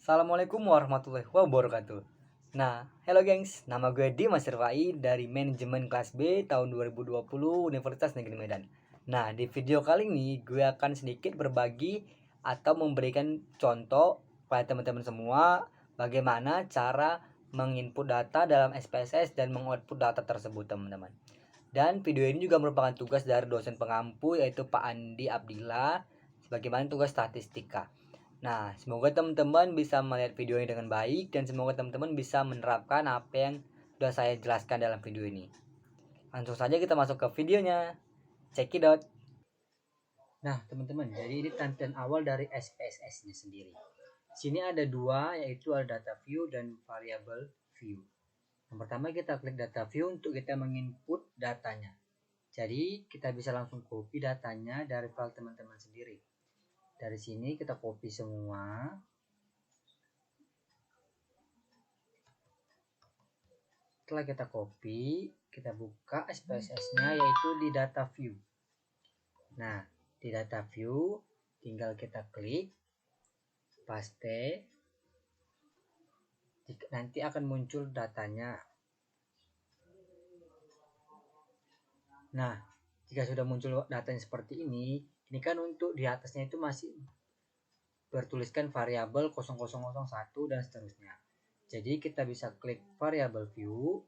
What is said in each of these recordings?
Assalamualaikum warahmatullahi wabarakatuh. Nah, hello gengs, nama gue Dimas Irfai dari Manajemen Kelas B tahun 2020 Universitas Negeri Medan. Nah, di video kali ini gue akan sedikit berbagi atau memberikan contoh pada teman-teman semua bagaimana cara menginput data dalam SPSS dan mengoutput data tersebut, teman-teman. Dan video ini juga merupakan tugas dari dosen pengampu yaitu Pak Andi Abdillah sebagaimana tugas statistika. Nah, semoga teman-teman bisa melihat video ini dengan baik dan semoga teman-teman bisa menerapkan apa yang sudah saya jelaskan dalam video ini. Langsung saja kita masuk ke videonya. Check it out. Nah, teman-teman, jadi ini tampilan awal dari SPSS-nya sendiri. Sini ada dua, yaitu ada data view dan variable view. Yang pertama kita klik data view untuk kita menginput datanya. Jadi kita bisa langsung copy datanya dari file teman-teman sendiri. Dari sini kita copy semua. Setelah kita copy, kita buka SPSS-nya yaitu di data view. Nah, di data view tinggal kita klik paste. Nanti akan muncul datanya. Nah, jika sudah muncul datanya seperti ini kan untuk di atasnya itu masih bertuliskan variabel 0001 dan seterusnya. Jadi kita bisa klik variable view.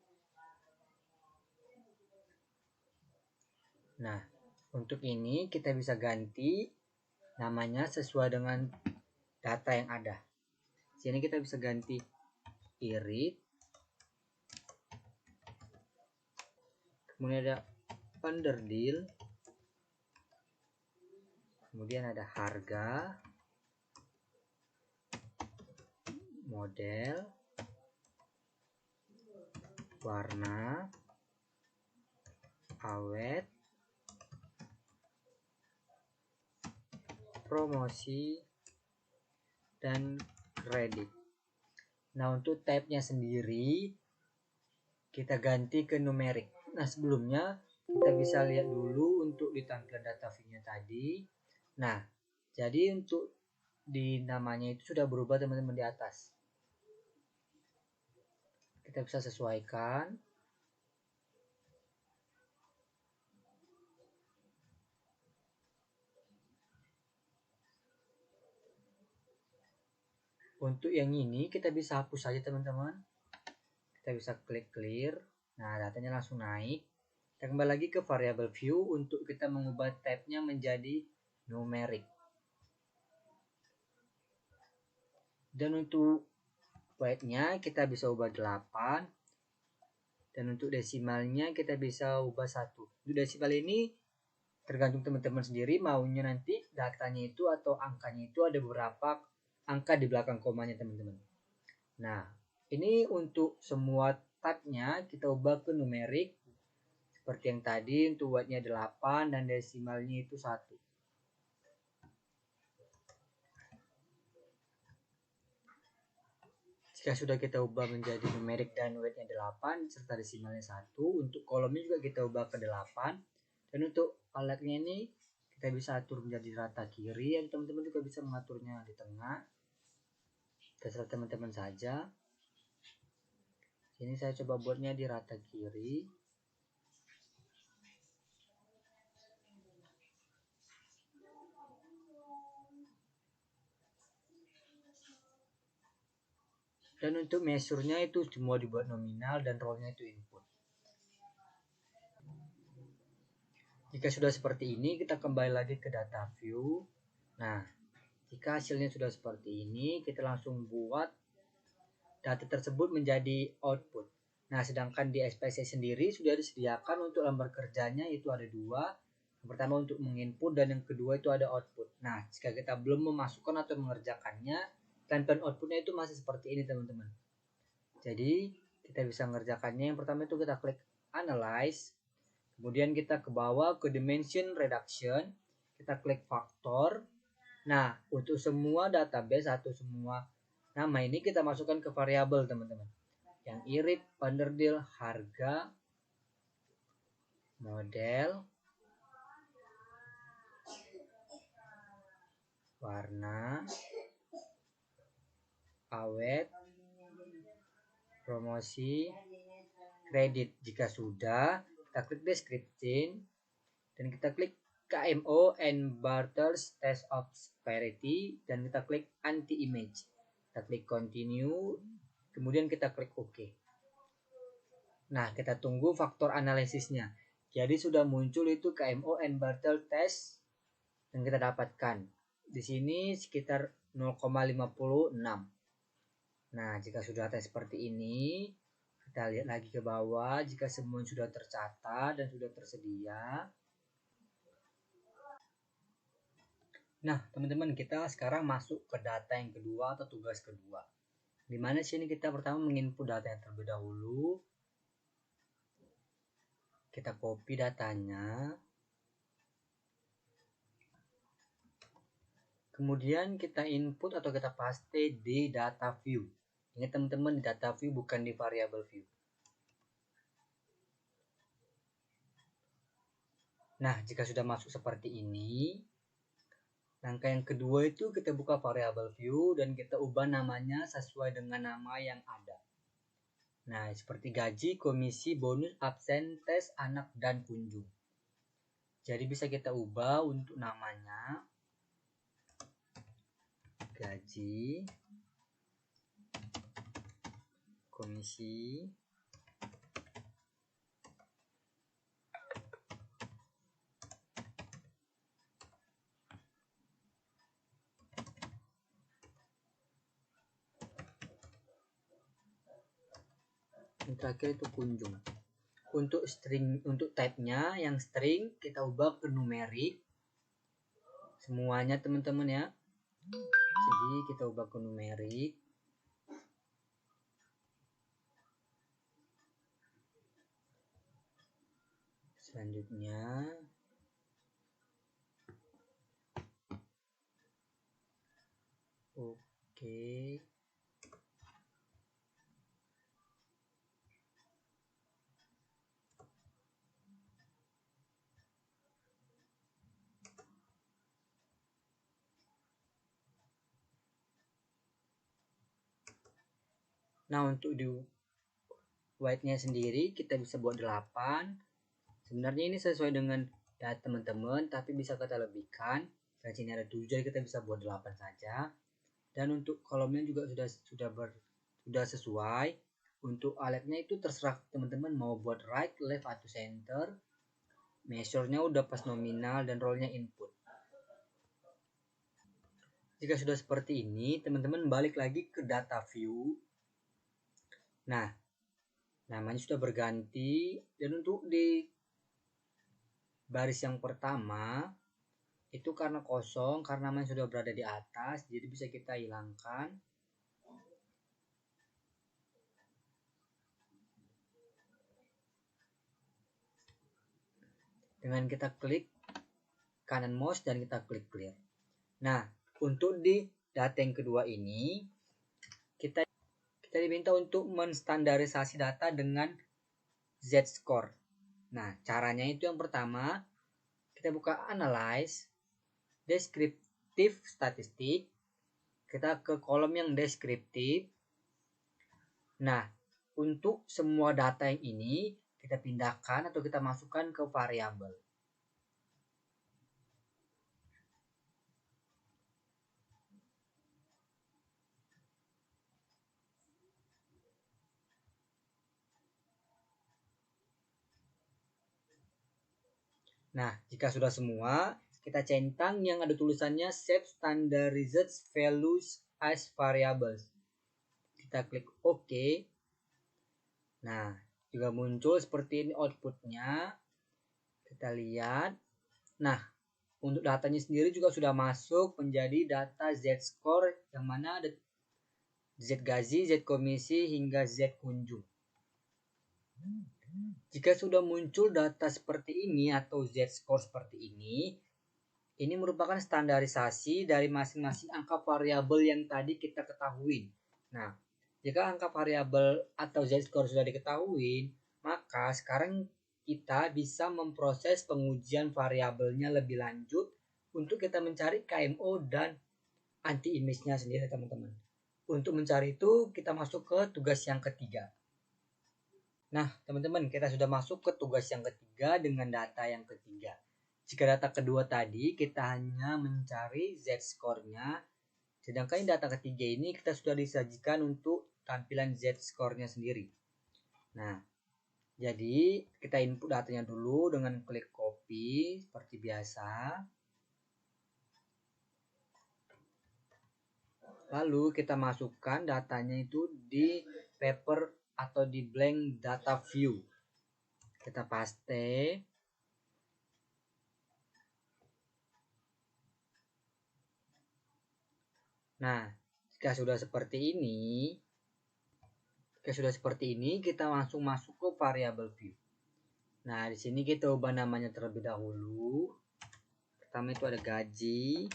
Nah, untuk ini kita bisa ganti namanya sesuai dengan data yang ada. Sini kita bisa ganti irit. Kemudian ada underdeal. Kemudian ada harga, model, warna, awet, promosi, dan kredit. Nah, untuk type-nya sendiri kita ganti ke numerik. Nah, sebelumnya kita bisa lihat dulu untuk di tampilan data view-nya tadi. Nah, jadi untuk di namanya itu sudah berubah teman-teman di atas. Kita bisa sesuaikan. Untuk yang ini kita bisa hapus saja teman-teman. Kita bisa klik clear. Nah, datanya langsung naik. Kita kembali lagi ke variable view untuk kita mengubah tab-nya menjadi numerik. Dan untuk weight-nya kita bisa ubah 8. Dan untuk desimalnya kita bisa ubah 1. Untuk desimal ini tergantung teman-teman sendiri maunya nanti datanya itu atau angkanya itu ada beberapa angka di belakang komanya teman-teman. Nah, ini untuk semua tab-nya kita ubah ke numerik. Seperti yang tadi untuk weight-nya 8 dan desimalnya itu 1. Jika sudah kita ubah menjadi numerik dan weight-nya 8 serta desimalnya 1, untuk kolomnya juga kita ubah ke 8. Dan untuk alatnya ini kita bisa atur menjadi rata kiri, dan teman-teman juga bisa mengaturnya di tengah. Terserah teman-teman saja. Ini saya coba buatnya di rata kiri. Dan untuk measure-nya itu semua dibuat nominal dan row-nya itu input. Jika sudah seperti ini, kita kembali lagi ke data view. Nah, jika hasilnya sudah seperti ini, kita langsung buat data tersebut menjadi output. Nah, sedangkan di SPSS sendiri sudah disediakan untuk lembar kerjanya itu ada 2. Yang pertama untuk menginput dan yang kedua itu ada output. Nah, jika kita belum memasukkan atau mengerjakannya, tampilan outputnya itu masih seperti ini teman-teman. Jadi, kita bisa mengerjakannya. Yang pertama itu kita klik analyze. Kemudian kita ke bawah ke dimension reduction. Kita klik faktor. Nah, untuk semua database atau semua nama ini kita masukkan ke variabel teman-teman. Yang irit, underdeal, harga, model, warna, awet, promosi, kredit. Jika sudah, kita klik description dan kita klik KMO and Barters Test of Parity dan kita klik anti image. Kita klik continue, kemudian kita klik OK. Nah, kita tunggu faktor analisisnya. Jadi sudah muncul itu KMO and Bartels test yang kita dapatkan. Di sini sekitar 0,56. Nah, jika sudah tes seperti ini, kita lihat lagi ke bawah jika semua sudah tercatat dan sudah tersedia. Nah, teman-teman, kita sekarang masuk ke data yang kedua atau tugas kedua. Dimana sini kita pertama menginput data yang terlebih dahulu. Kita copy datanya. Kemudian kita input atau kita paste di data view. Ini teman-teman di data view bukan di variable view. Nah, jika sudah masuk seperti ini, langkah yang kedua itu kita buka variable view dan kita ubah namanya sesuai dengan nama yang ada. Nah, seperti gaji, komisi, bonus, absen, tes, anak, dan kunjung. Jadi bisa kita ubah untuk namanya gaji, komisi, yang terakhir itu kunjung. Untuk string, untuk type-nya yang string kita ubah ke numerik semuanya teman-teman ya. Jadi kita ubah ke numerik. Selanjutnya oke. Nah, untuk di weight-nya sendiri kita bisa buat 8. Sebenarnya ini sesuai dengan data teman-teman, tapi bisa kita lebihkan. Dan sini ada 7, jadi kita bisa buat 8 saja. Dan untuk kolomnya juga sudah sesuai. Untuk alatnya itu terserah teman-teman mau buat right, left, atau center. Measure-nya udah pas nominal dan role-nya input. Jika sudah seperti ini, teman-teman balik lagi ke data view. Nah, namanya sudah berganti. Dan untuk di baris yang pertama, itu karena kosong, karena namanya sudah berada di atas, jadi bisa kita hilangkan. Dengan kita klik kanan mouse dan kita klik clear. Nah, untuk di data yang kedua ini, kita diminta untuk menstandarisasi data dengan Z-score. Nah, caranya itu yang pertama, kita buka analyze, deskriptif statistik, kita ke kolom yang deskriptif. Nah, untuk semua data yang ini, kita pindahkan atau kita masukkan ke variabel. Nah, jika sudah semua, kita centang yang ada tulisannya Save Standardized Values as Variables. Kita klik OK. Nah, juga muncul seperti ini outputnya. Kita lihat. Nah, untuk datanya sendiri juga sudah masuk menjadi data Z-score yang mana ada Z gaji, Z komisi, hingga Z kunjung. Jika sudah muncul data seperti ini atau Z-score seperti ini merupakan standarisasi dari masing-masing angka variabel yang tadi kita ketahui. Nah, jika angka variabel atau Z-score sudah diketahui, maka sekarang kita bisa memproses pengujian variabelnya lebih lanjut untuk kita mencari KMO dan anti image-nya sendiri, teman-teman. untuk mencari itu kita masuk ke tugas yang ketiga. Nah, teman-teman, kita sudah masuk ke tugas yang ketiga dengan data yang ketiga. Jika data kedua tadi kita hanya mencari Z-score-nya, sedangkan data ketiga ini kita sudah disajikan untuk tampilan Z-score-nya sendiri. Nah, jadi kita input datanya dulu dengan klik copy seperti biasa. Lalu kita masukkan datanya itu di paper atau di blank data view. Kita paste. Nah, jika sudah seperti ini, kita langsung masuk ke variable view. Nah, di sini kita ubah namanya terlebih dahulu. Pertama itu ada gaji,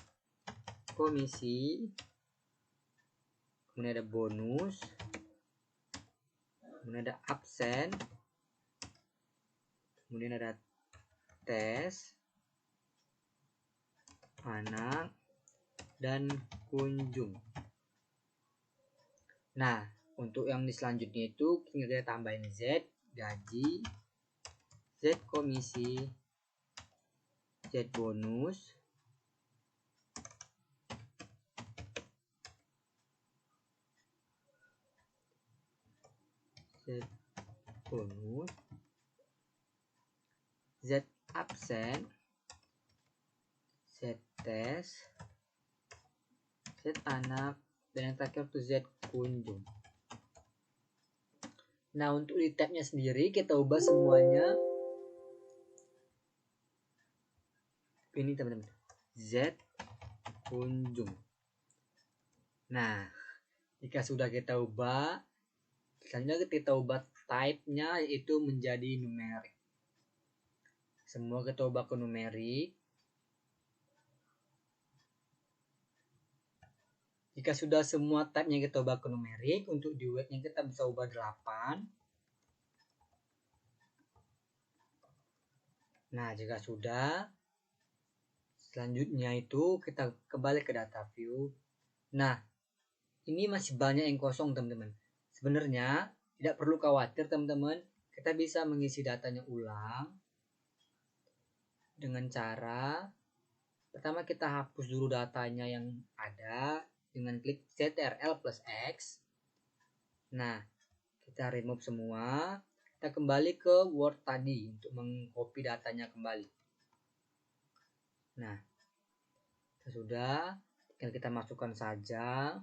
komisi, kemudian ada bonus, kemudian ada absen, kemudian ada tes, anak, dan kunjung. Nah, untuk yang di selanjutnya itu kita tambahin Z, gaji, Z komisi, Z bonus, Z bonus, Z absen, Z tes, Z anak, dan yang terakhir itu Z kunjung. Nah, untuk di tabnya sendiri kita ubah semuanya ini teman-teman, Z kunjung. Nah, jika sudah kita ubah, selanjutnya kita ubah type-nya yaitu menjadi numerik. Semua kita ubah ke numerik. Jika sudah semua type-nya kita ubah ke numerik, untuk di weight-nya kita bisa ubah 8. Nah, jika sudah, selanjutnya itu kita kembali ke data view. Nah, ini masih banyak yang kosong teman-teman. Sebenarnya tidak perlu khawatir teman-teman, kita bisa mengisi datanya ulang dengan cara pertama kita hapus dulu datanya yang ada dengan klik Ctrl plus X. Nah, kita remove semua, kita kembali ke Word tadi untuk mengcopy datanya kembali. Nah, sudah, tinggal kita masukkan saja.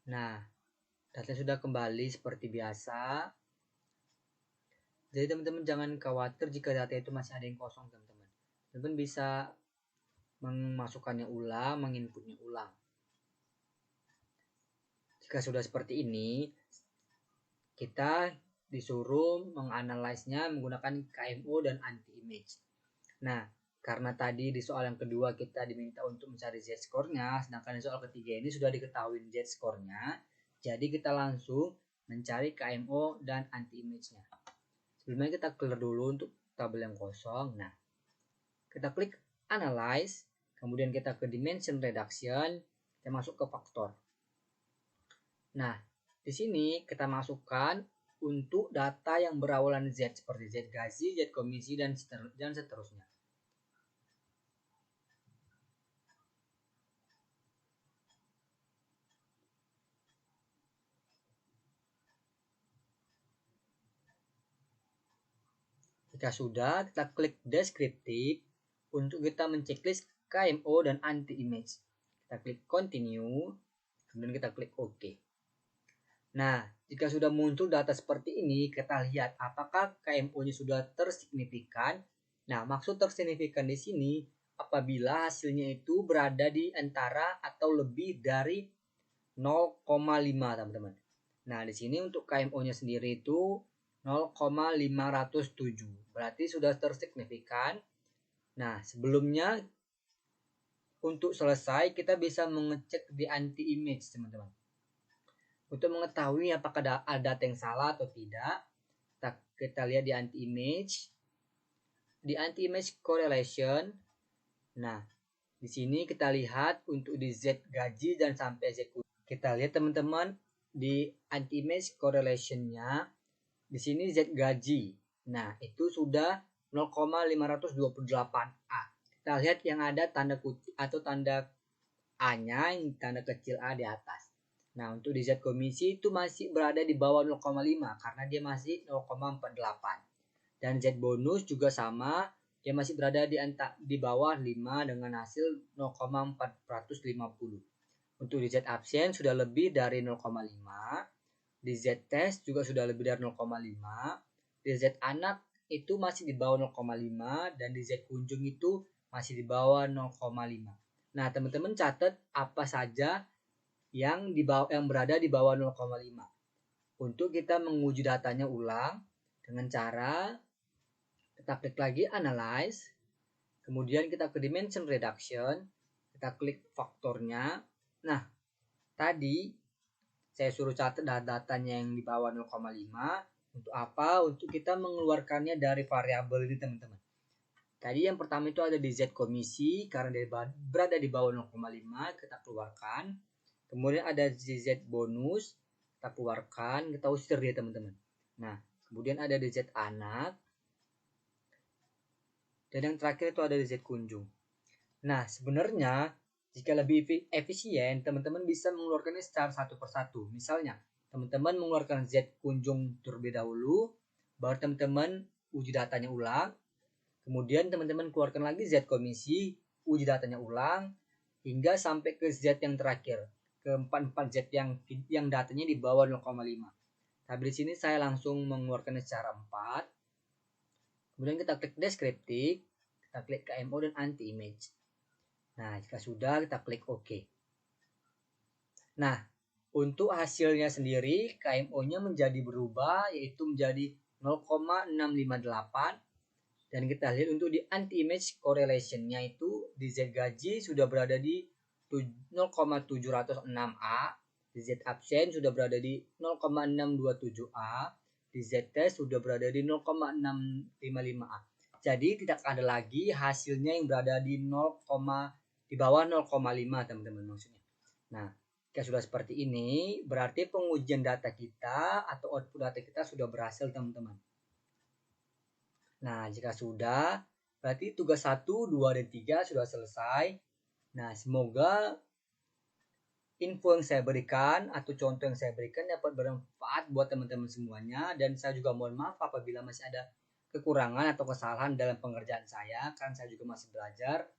Nah, data sudah kembali seperti biasa. Jadi teman-teman jangan khawatir jika data itu masih ada yang kosong teman-teman. Teman-teman bisa memasukkannya ulang, menginputnya ulang. Jika sudah seperti ini, kita disuruh menganalisnya menggunakan KMO dan anti-image. Nah, karena tadi di soal yang kedua kita diminta untuk mencari Z-score-nya, sedangkan di soal ketiga ini sudah diketahui Z-score-nya, jadi kita langsung mencari KMO dan anti-image-nya. Sebelumnya kita clear dulu untuk tabel yang kosong. Nah, kita klik Analyze, kemudian kita ke Dimension Reduction, kita masuk ke Faktor. Nah, di sini kita masukkan untuk data yang berawalan Z seperti Z gaji, Z komisi, dan seterusnya. Jika sudah, kita klik Descriptive untuk kita menceklis KMO dan anti-image. Kita klik Continue, kemudian kita klik OK. Nah, jika sudah muncul data seperti ini, kita lihat apakah KMO-nya sudah tersignifikan. Nah, maksud tersignifikan di sini apabila hasilnya itu berada di antara atau lebih dari 0,5 teman-teman. Nah, di sini untuk KMO-nya sendiri itu 0,507. Berarti sudah tersignifikan. Nah, sebelumnya untuk selesai kita bisa mengecek di anti-image teman-teman. Untuk mengetahui apakah ada data yang salah atau tidak, kita lihat di anti-image. Di anti-image correlation, Nah, di sini kita lihat untuk di Z gaji dan sampai Z kunjung. Kita lihat teman-teman di anti-image correlation-nya. Di sini Z gaji. Nah, itu sudah 0,528A. Kita lihat yang ada tanda kutip atau tanda A-nya, yang tanda kecil A di atas. Nah, untuk di Z komisi itu masih berada di bawah 0,5 karena dia masih 0,48. Dan Z bonus juga sama, dia masih berada di bawah 5 dengan hasil 0,450. Untuk di Z absen sudah lebih dari 0,5. Di Z test juga sudah lebih dari 0,5. Di Z anak itu masih di bawah 0,5 dan di Z kunjung itu masih di bawah 0,5. Nah, teman-teman catat apa saja yang berada di bawah 0,5. Untuk kita menguji datanya ulang dengan cara kita klik lagi analyze, kemudian kita ke dimension reduction, kita klik faktornya. Nah, tadi saya suruh catat datanya yang di bawah 0,5. Untuk apa? Untuk kita mengeluarkannya dari variabel ini, teman-teman. Tadi yang pertama itu ada di Z komisi, karena dia berada di bawah 0,5, kita keluarkan. Kemudian ada di Z bonus, kita keluarkan, kita usir dia, teman-teman. Nah, kemudian ada di Z anak, dan yang terakhir itu ada di Z kunjung. Nah, sebenarnya jika lebih efisien, teman-teman bisa mengeluarkannya secara satu persatu. Misalnya, teman-teman mengeluarkan Z kunjung terlebih dahulu, baru teman-teman uji datanya ulang, kemudian teman-teman keluarkan lagi Z komisi, uji datanya ulang, hingga sampai ke Z yang terakhir, ke 4 Z yang datanya di bawah 0,5. Tapi di sini saya langsung mengeluarkannya secara 4. Kemudian kita klik deskriptif, kita klik KMO dan anti image. Nah, jika sudah, kita klik OK. Nah, untuk hasilnya sendiri, KMO-nya menjadi berubah, yaitu menjadi 0,658. Dan kita lihat untuk di anti-image correlation-nya itu, di Z gaji sudah berada di 0,706A, di Z absen sudah berada di 0,627A, di Z test sudah berada di 0,655A. Jadi tidak ada lagi hasilnya yang berada di di bawah 0,5, teman-teman, maksudnya. Nah, jika sudah seperti ini, berarti pengujian data kita atau output data kita sudah berhasil, teman-teman. Nah, jika sudah, berarti tugas 1, 2, dan 3 sudah selesai. Nah, semoga info yang saya berikan atau contoh yang saya berikan dapat bermanfaat buat teman-teman semuanya. Dan saya juga mohon maaf apabila masih ada kekurangan atau kesalahan dalam pengerjaan saya, kan saya juga masih belajar.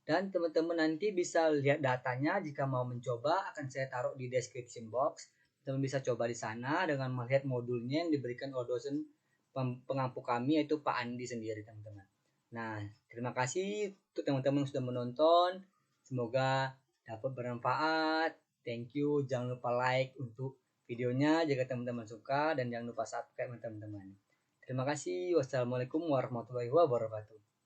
Dan teman-teman nanti bisa lihat datanya jika mau mencoba, akan saya taruh di description box. Teman bisa coba di sana dengan melihat modulnya yang diberikan oleh dosen pengampu kami, yaitu Pak Andi sendiri, teman-teman. Nah, terima kasih untuk teman-teman yang sudah menonton. Semoga dapat bermanfaat. Thank you. Jangan lupa like untuk videonya jika teman-teman suka, dan jangan lupa subscribe, teman-teman. Terima kasih. Wassalamualaikum warahmatullahi wabarakatuh.